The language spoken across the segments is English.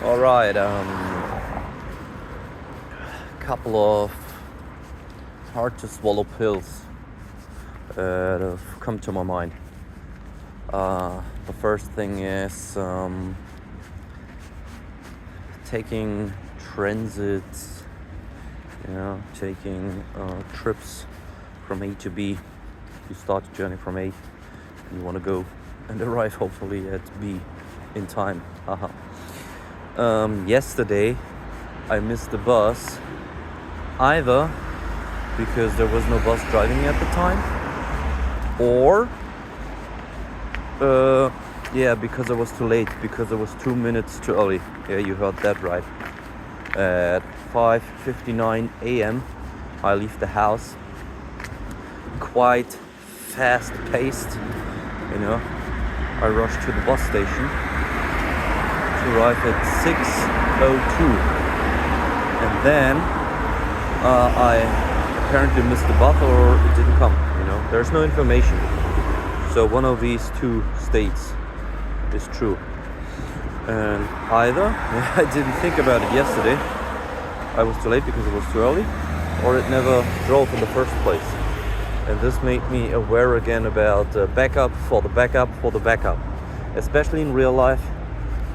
All right. Couple of hard to swallow pills that have come to my mind. The first thing is taking transits, taking trips from A to B. You start the journey from A, and you want to go and arrive hopefully at B in time. Yesterday I missed the bus, either because there was no bus driving at the time, or because I was too late, because I was 2 minutes too early. Yeah, you heard that right. At 5:59 a.m. I leave the house, quite fast-paced, I rushed to the bus station to arrive at 6:02, and then I apparently missed the bus, or it didn't come. There's no information. So one of these two states is true. And either I didn't think about it yesterday, I was too late because it was too early, or it never drove in the first place. And this made me aware again about backup for the backup for the backup, especially in real life,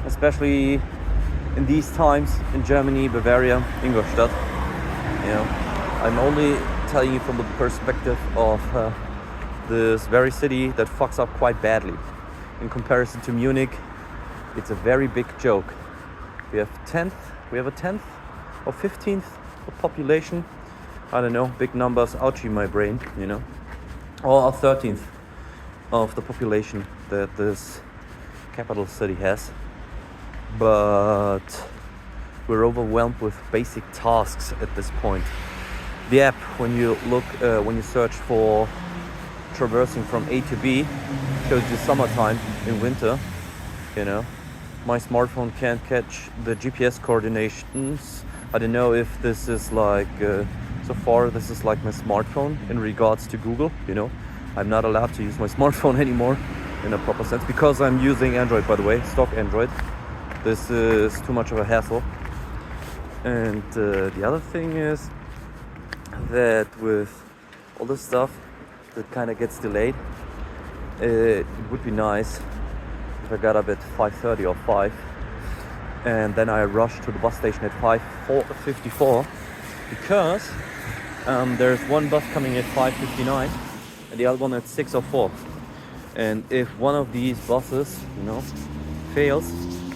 especially in these times in Germany, Bavaria, Ingolstadt. I'm only telling you from the perspective of this very city that fucks up quite badly. In comparison to Munich, it's a very big joke. We have a 10th or 15th of population. I don't know, big numbers, ouchie my brain, or a 13th of the population that this capital city has. But we're overwhelmed with basic tasks at this point. The app, when you search for traversing from A to B, shows you summertime in winter. My smartphone can't catch the GPS coordinations. I don't know if this is like so far this is like my smartphone in regards to Google. I'm not allowed to use my smartphone anymore in a proper sense, because I'm using Android, by the way, stock Android. This is too much of a hassle. And the other thing is that with all this stuff that kind of gets delayed, it would be nice if I got up at 5:30 or 5, and then I rushed to the bus station at 5:54, because there's one bus coming at 5:59 and the other one at 6:04. And if one of these buses, fails,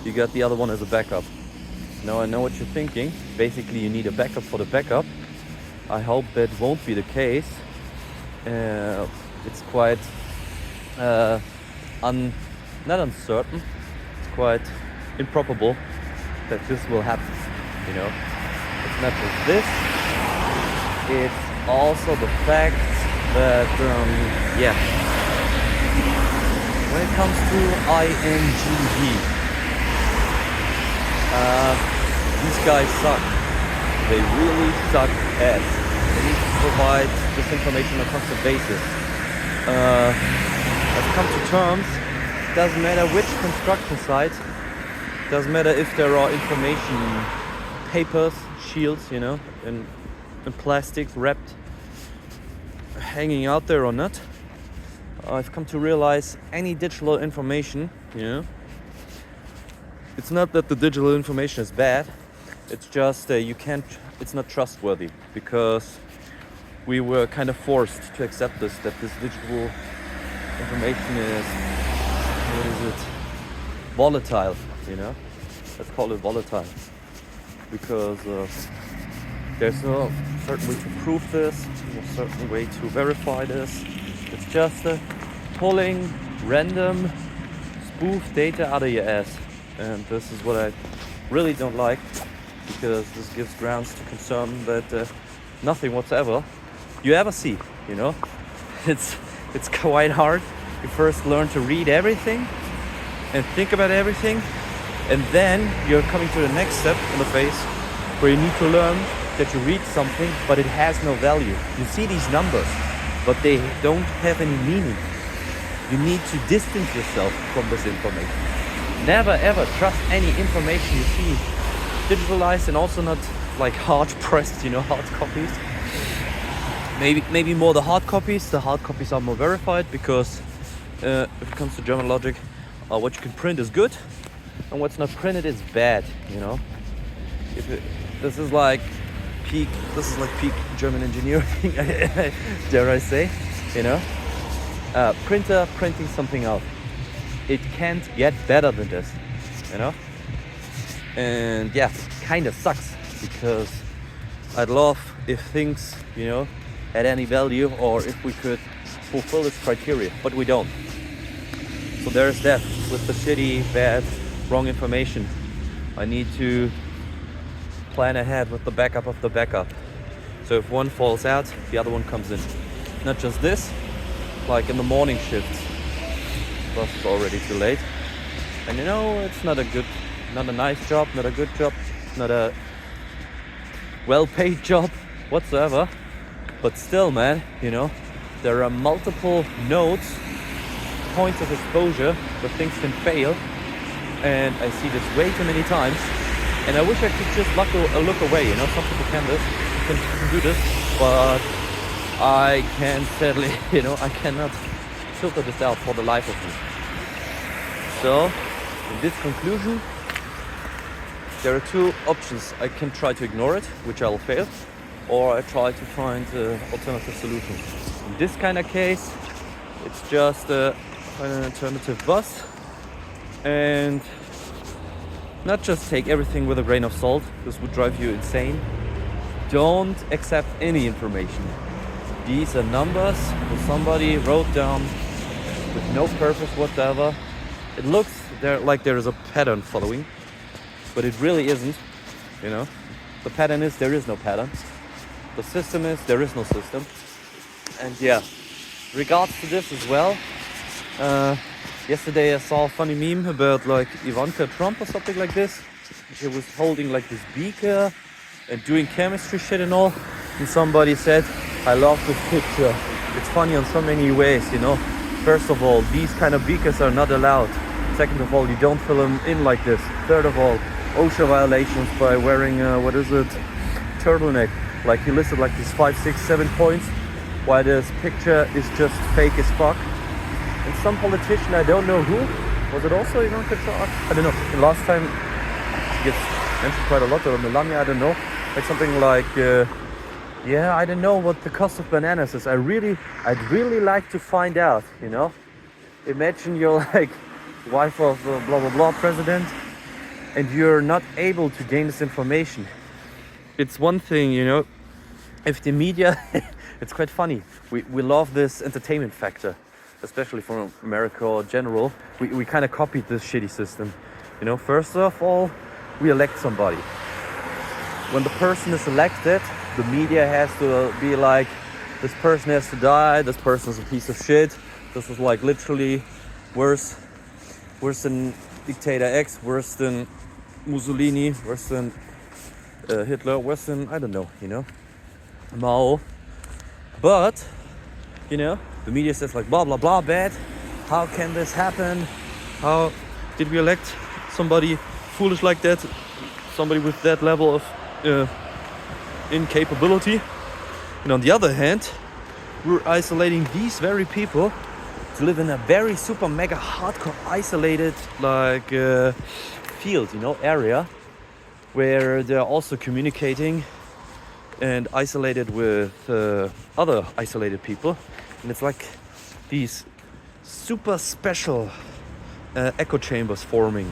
you got the other one as a backup. Now I know what you're thinking. Basically, you need a backup for the backup. I hope that won't be the case. It's quite not uncertain. It's quite improbable that this will happen. It's not just this. It's also the fact that when it comes to INGV, these guys suck. They really suck ass. They need to provide this information on a constant basis. I've come to terms. Doesn't matter which construction site. Doesn't matter if there are information papers, shields, in plastics wrapped, hanging out there or not. I've come to realize any digital information, it's not that the digital information is bad. It's just it's not trustworthy, because we were kind of forced to accept that this digital information is, volatile, let's call it volatile, because there's no certain way to prove this, no certain way to verify this. It's just pulling random spoof data out of your ass, and this is what I really don't like, because this gives grounds to concern that nothing whatsoever you ever see. It's quite hard. You first learn to read everything and think about everything, and then you're coming to the next step in the phase where you need to learn that you read something but it has no value. You see these numbers, but they don't have any meaning. You need to distance yourself from this information. Never ever trust any information you see digitalized, and also not like hard pressed, hard copies. Maybe more the hard copies. The hard copies are more verified because if it comes to German logic, what you can print is good, and what's not printed is bad. This is like peak German engineering, dare I say, printer printing something out. It can't get better than this, and yeah, kind of sucks, because I'd love if things, had any value, or if we could fulfill this criteria, but we don't. So there's that with the shitty, bad, wrong information. I need to plan ahead with the backup of the backup. So if one falls out, the other one comes in. Not just this, like in the morning shifts, bus is already too late. And it's not a nice job, not a good job, not a well-paid job whatsoever. But still, man, there are multiple nodes, points of exposure where things can fail. And I see this way too many times. And I wish I could just look away, some people can do this, but I can sadly, I cannot filter this out for the life of me. So, in this conclusion, there are two options. I can try to ignore it, which I will fail, or I try to find alternative solutions. In this kind of case, it's just an alternative bus, and not just take everything with a grain of salt. This would drive you insane. Don't accept any information. These are numbers that somebody wrote down with no purpose whatsoever. It looks like there is a pattern following, but it really isn't. The pattern is there is no pattern. The system is there is no system. And yeah, regards to this as well. Yesterday I saw a funny meme about like Ivanka Trump or something like this. She was holding like this beaker and doing chemistry shit and all. And somebody said, I love this picture. It's funny on so many ways, First of all, these kind of beakers are not allowed. Second of all, you don't fill them in like this. Third of all, OSHA violations by wearing, turtleneck. Like he listed like these 5, 6, 7 points, while this picture is just fake as fuck. And some politician, I don't know who, was it also Ivanka Trump? I don't know. The last time she gets mentioned quite a lot, or Melania, I don't know. Like something like, I don't know what the cost of bananas is. I'd really like to find out, Imagine you're like wife of blah blah blah president, and you're not able to gain this information. It's one thing, if the media, it's quite funny. We love this entertainment factor. Especially from America or general, we kind of copied this shitty system. First of all, we elect somebody. When the person is elected, the media has to be like, this person has to die, this person is a piece of shit. This is like literally worse than dictator X, worse than Mussolini, worse than Hitler, worse than, I don't know, Mao. But, the media says like blah blah blah bad. How can this happen? How did we elect somebody foolish like that? Somebody with that level of incapability. And on the other hand, we're isolating these very people to live in a very super mega hardcore isolated field, area, where they're also communicating and isolated with other isolated people. And it's like these super special echo chambers forming,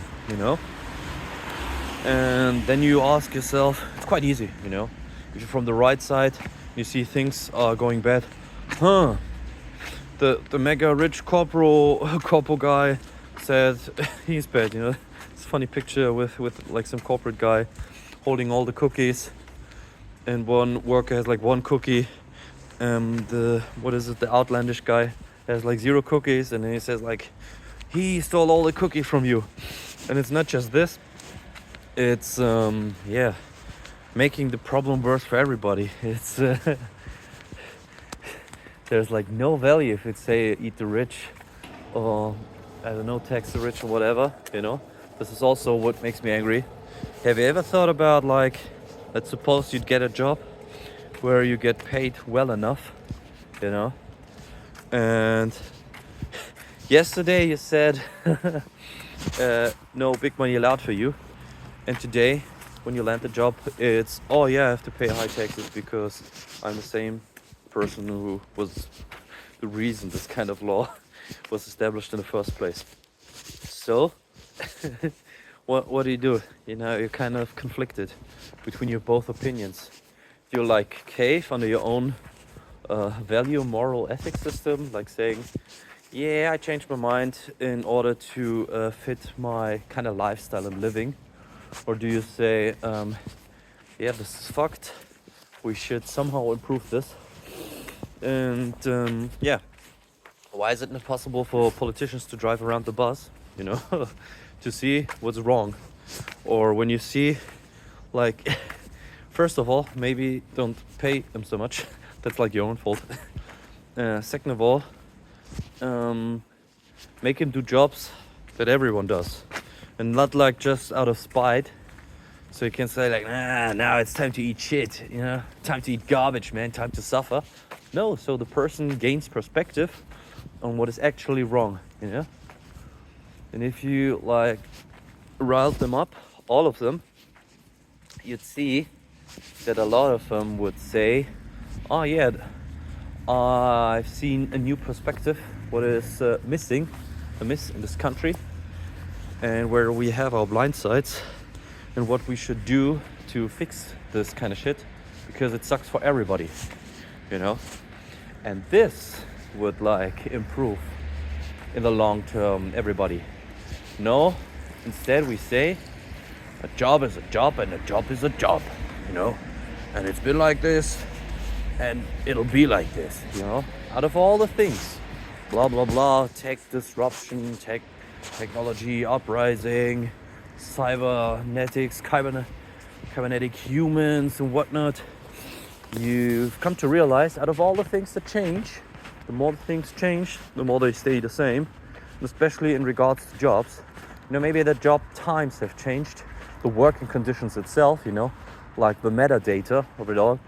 And then you ask yourself, it's quite easy, if you're from the right side, you see things are going bad. The mega rich corporal guy said he's bad, It's a funny picture with like some corporate guy holding all the cookies, and one worker has like one cookie. The outlandish guy has like 0 cookies, and then he says like, he stole all the cookie from you. And it's not just this, it's making the problem worse for everybody. It's there's like no value if it's say eat the rich, or I don't know, tax the rich or whatever, This is also what makes me angry. Have you ever thought about, like, let's suppose you'd get a job where you get paid well enough, you know? And yesterday you said no big money allowed for you. And today, when you land the job, it's, oh yeah, I have to pay high taxes because I'm the same person who was the reason this kind of law was established in the first place. So, what do? You know, you're kind of conflicted between your both opinions. Do you like cave under your own value, moral, ethics system, like saying, yeah, I changed my mind in order to fit my kind of lifestyle and living? Or do you say, yeah, this is fucked, we should somehow improve this? And yeah, why is it not possible for politicians to drive around the bus, you know, to see what's wrong? Or when you see, like, first of all, maybe don't pay them so much. That's like your own fault. Second of all, make him do jobs that everyone does, and not like just out of spite. So you can say like, nah, now it's time to eat shit, you know, time to eat garbage, man, time to suffer. No, so the person gains perspective on what is actually wrong, you know. And if you like riled them up, all of them, you'd see that a lot of them would say, oh yeah, I've seen a new perspective, what is missing, amiss in this country, and where we have our blind sides, and what we should do to fix this kind of shit, because it sucks for everybody, you know. And this would like improve in the long term everybody. No, instead we say a job is a job and a job is a job, you know. And it's been like this and it'll be like this, you know. Out of all the things, blah blah blah, tech disruption, technology uprising, cybernetics, cybernetic humans and whatnot, you've come to realize out of all the things that change, the more things change, the more they stay the same, especially in regards to jobs. You know, maybe the job times have changed, the working conditions itself, you know, like the metadata of it all,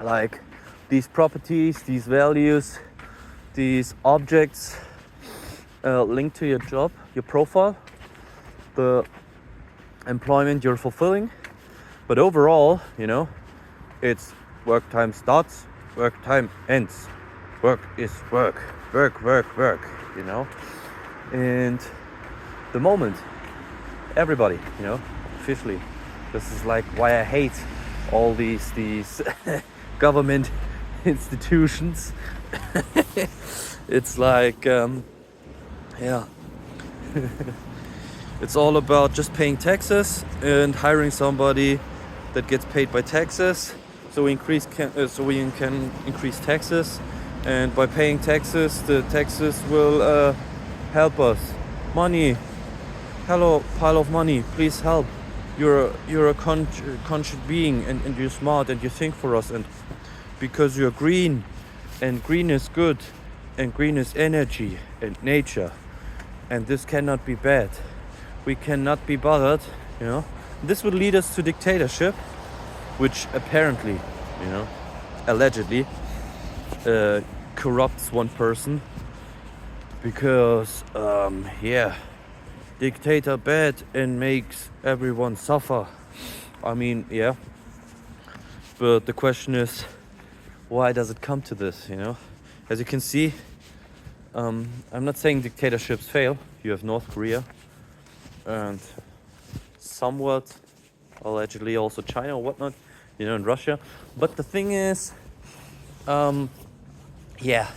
like these properties, these values, these objects linked to your job, your profile, the employment you're fulfilling. But overall, you know, it's work time starts, work time ends. Work is work, work, you know. And the moment everybody, you know, officially, this is like why I hate all these government institutions. It's like yeah. It's all about just paying taxes and hiring somebody that gets paid by taxes, so we can increase taxes, and by paying taxes, the taxes will help us. Money, hello, pile of money, please help. You're a conscious being, and you're smart, and you think for us, and because you're green, and green is good, and green is energy and nature, and this cannot be bad. We cannot be bothered, you know. This would lead us to dictatorship, which apparently, you know, allegedly corrupts one person, because yeah, dictator bad and makes everyone suffer. I mean, yeah, but the question is, why does it come to this, you know? As you can see, I'm not saying dictatorships fail. You have North Korea and somewhat allegedly also China or whatnot, you know, in Russia. But the thing is, yeah,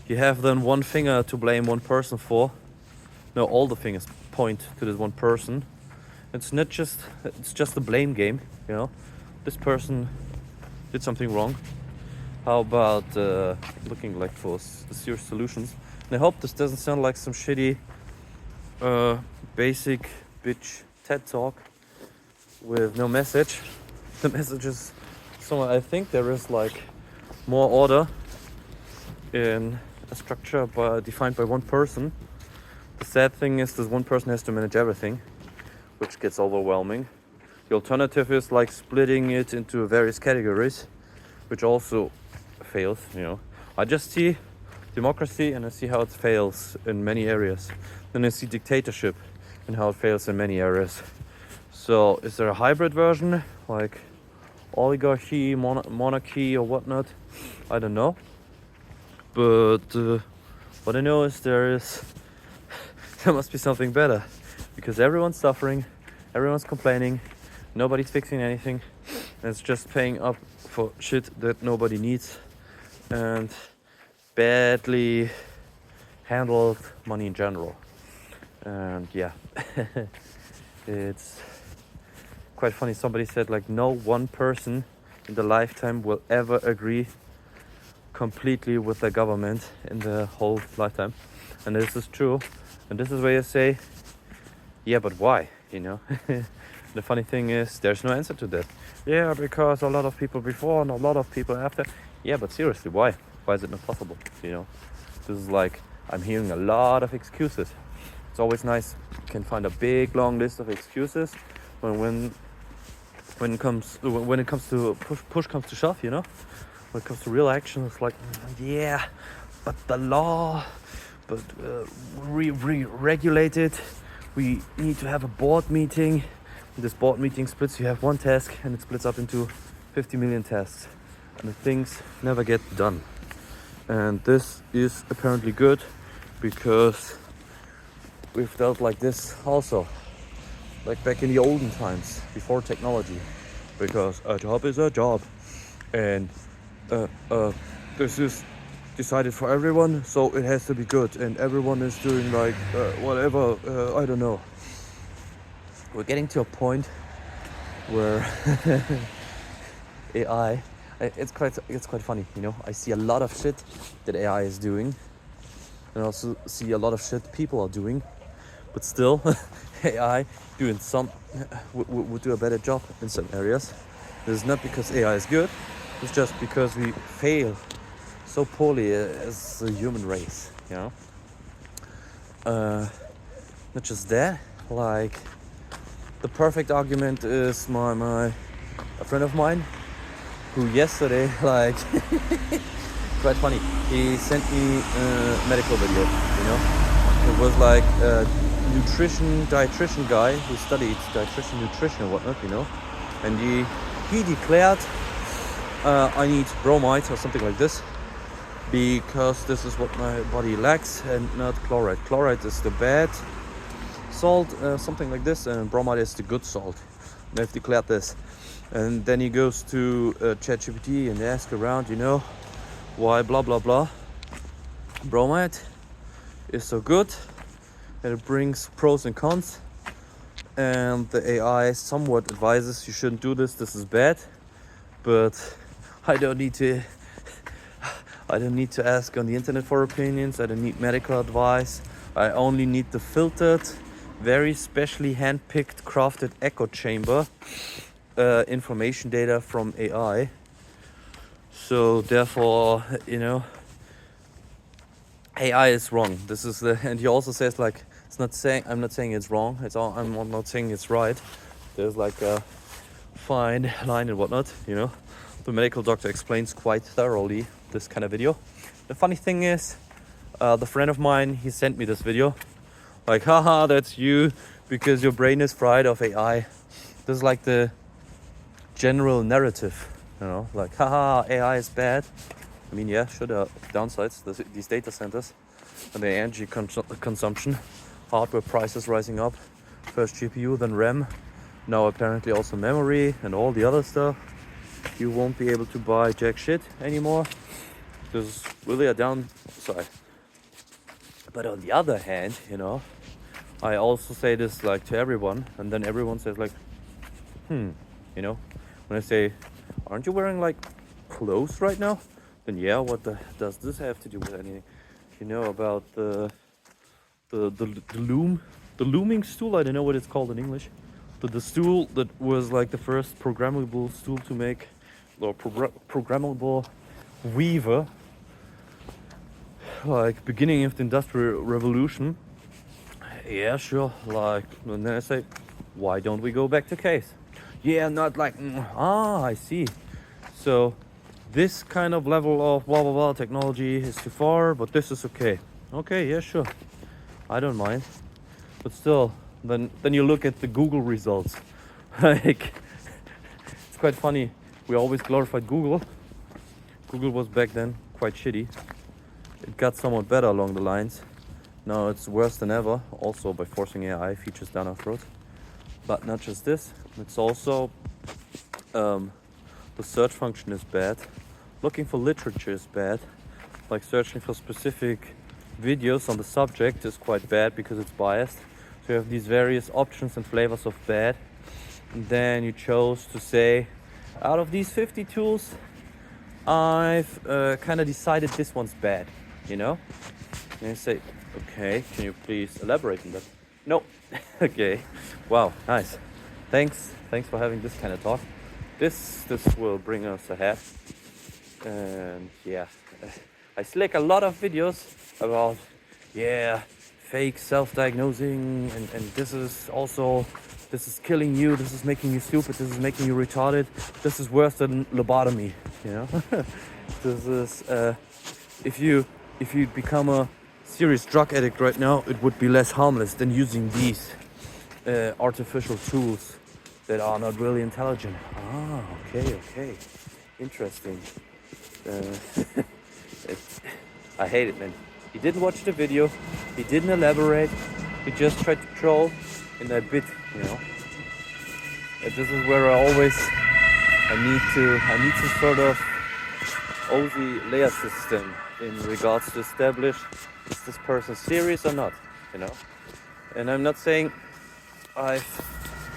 you have then one finger to blame one person for. No, all the fingers point to this one person. It's just a blame game, you know. This person did something wrong. How about looking like for serious solutions? And I hope this doesn't sound like some shitty basic bitch TED talk with no message. The message is somewhere, I think there is like more order in a structure defined by one person, The sad thing is this one person has to manage everything, which gets overwhelming. The alternative is like splitting it into various categories, which also fails, you know. I just see democracy and I see how it fails in many areas. Then I see dictatorship and how it fails in many areas. So is there a hybrid version, like oligarchy, monarchy or whatnot? I don't know. But what I know is there must be something better, because everyone's suffering, everyone's complaining, nobody's fixing anything. And it's just paying up for shit that nobody needs, and badly handled money in general. And yeah, it's quite funny. Somebody said like no one person in the lifetime will ever agree completely with the government in the whole lifetime, and this is true. And this is where you say, yeah, but why, you know? The funny thing is there's no answer to that. Yeah, because a lot of people before and a lot of people after. Yeah, but seriously, why is it not possible, you know? This is like, I'm hearing a lot of excuses. It's always nice, you can find a big long list of excuses when it comes to push comes to shove, you know. When it comes to real action, it's like, yeah, but the law, but regulate it. We need to have a board meeting. This board meeting splits. You have one task, and it splits up into 50 million tasks, and the things never get done. And this is apparently good, because we've dealt like this also, like back in the olden times before technology, because a job is a job, and this is decided for everyone, so it has to be good, and everyone is doing like whatever. I don't know. We're getting to a point where AI, it's quite funny, you know. I see a lot of shit that AI is doing, and I also see a lot of shit people are doing, but still AI doing some would do a better job in some areas. This is not because AI is good, it's just because we fail so poorly as a human race, you know. Not just that, like the perfect argument is a friend of mine who yesterday, like quite funny, he sent me a medical video, you know. It was like a dietitian guy who studied nutrition and whatnot, you know, and he declared I need bromide or something like this, because this is what my body lacks, and not chloride. Chloride is the bad salt, something like this, and bromide is the good salt. They've declared this. And then he goes to ChatGPT and asks around, you know, why blah blah blah. Bromide is so good, and it brings pros and cons, and the AI somewhat advises you shouldn't do this, this is bad, but I don't need to ask on the internet for opinions. I don't need medical advice. I only need the filtered, very specially hand-picked, crafted echo chamber information data from AI. So therefore, you know, AI is wrong. And he also says like, I'm not saying it's wrong. I'm not saying it's right. There's like a fine line and whatnot, you know. The medical doctor explains quite thoroughly this kind of video. The funny thing is, the friend of mine, he sent me this video, like, haha, that's you, because your brain is fried of AI. This is like the general narrative, you know, like, haha, AI is bad. I mean, yeah, sure, there are downsides, these data centers and the energy consumption, hardware prices rising up, first GPU, then RAM, now apparently also memory and all the other stuff. You won't be able to buy jack shit anymore. There's really a downside. But on the other hand, you know, I also say this like to everyone, and then everyone says like, you know, when I say, aren't you wearing like clothes right now? Then yeah, what does this have to do with anything? You know, about the looming stool, I don't know what it's called in English. The stool that was like the first programmable stool to make, or programmable weaver, like beginning of the Industrial Revolution. yeah, sure. Like, and then I say, why don't we go back to case? Yeah, not like, I see. So this kind of level of blah blah blah technology is too far, but this is okay. Okay, yeah, sure. I don't mind. But still, then you look at the Google results. Like, it's quite funny. We always glorified Google. Google was back then quite shitty. It got somewhat better along the lines. Now it's worse than ever, also by forcing AI features down our throats. But not just this, it's also the search function is bad. Looking for literature is bad. Like searching for specific videos on the subject is quite bad because it's biased. So you have these various options and flavors of bad. And then you chose to say, out of these 50 tools, I've kind of decided this one's bad, you know? And I say, okay, can you please elaborate on that? No. Okay. Wow, nice. Thanks for having this kind of talk. This will bring us ahead. And yeah, I select a lot of videos about, yeah, fake self-diagnosing, and this is killing you, this is making you stupid, this is making you retarded, this is worse than lobotomy, you know? This is, if you become a serious drug addict right now, it would be less harmless than using these artificial tools that are not really intelligent. Ah, okay, interesting. I hate it, man. He didn't watch the video, he didn't elaborate, he just tried to troll in that bit, you know. And this is where I need some sort of OZ layer system in regards to establish, is this person serious or not, you know. And I'm not saying I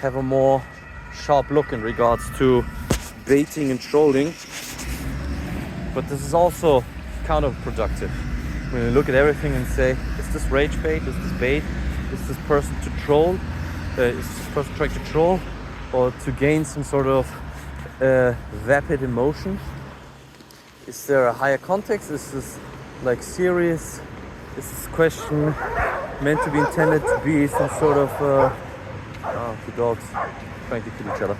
have a more sharp look in regards to baiting and trolling, but this is also counterproductive. When you look at everything and say, is this rage bait, is this bait, is this person to troll, is this person trying to troll or to gain some sort of vapid emotion? Is there a higher context? Is this like serious? Is this question meant to be intended to be some sort of two dogs trying to kill each other?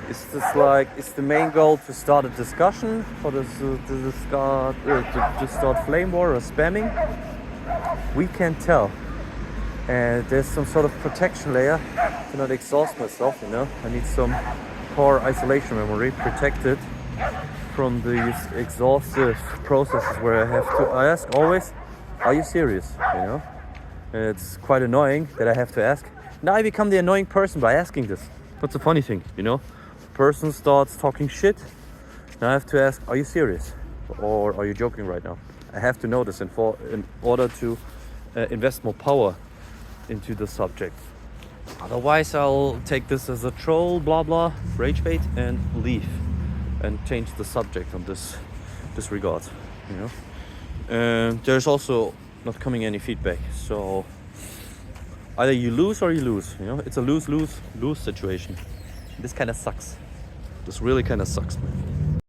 Is this like, is the main goal to start a discussion, or to start flame war or spamming? We can't tell. And there's some sort of protection layer to not exhaust myself, you know. I need some core isolation memory protected from these exhaustive processes where I ask always, are you serious, you know? And it's quite annoying that I have to ask. Now I become the annoying person by asking this. That's the funny thing, you know? The person starts talking shit, and I have to ask, are you serious? Or are you joking right now? I have to know this in order to invest more power into the subject. Otherwise, I'll take this as a troll, blah blah, rage bait, and leave, and change the subject on this regard, you know. And there's also not coming any feedback, so either you lose or you lose, you know. It's a lose situation. This kind of sucks. This really kind of sucks, man.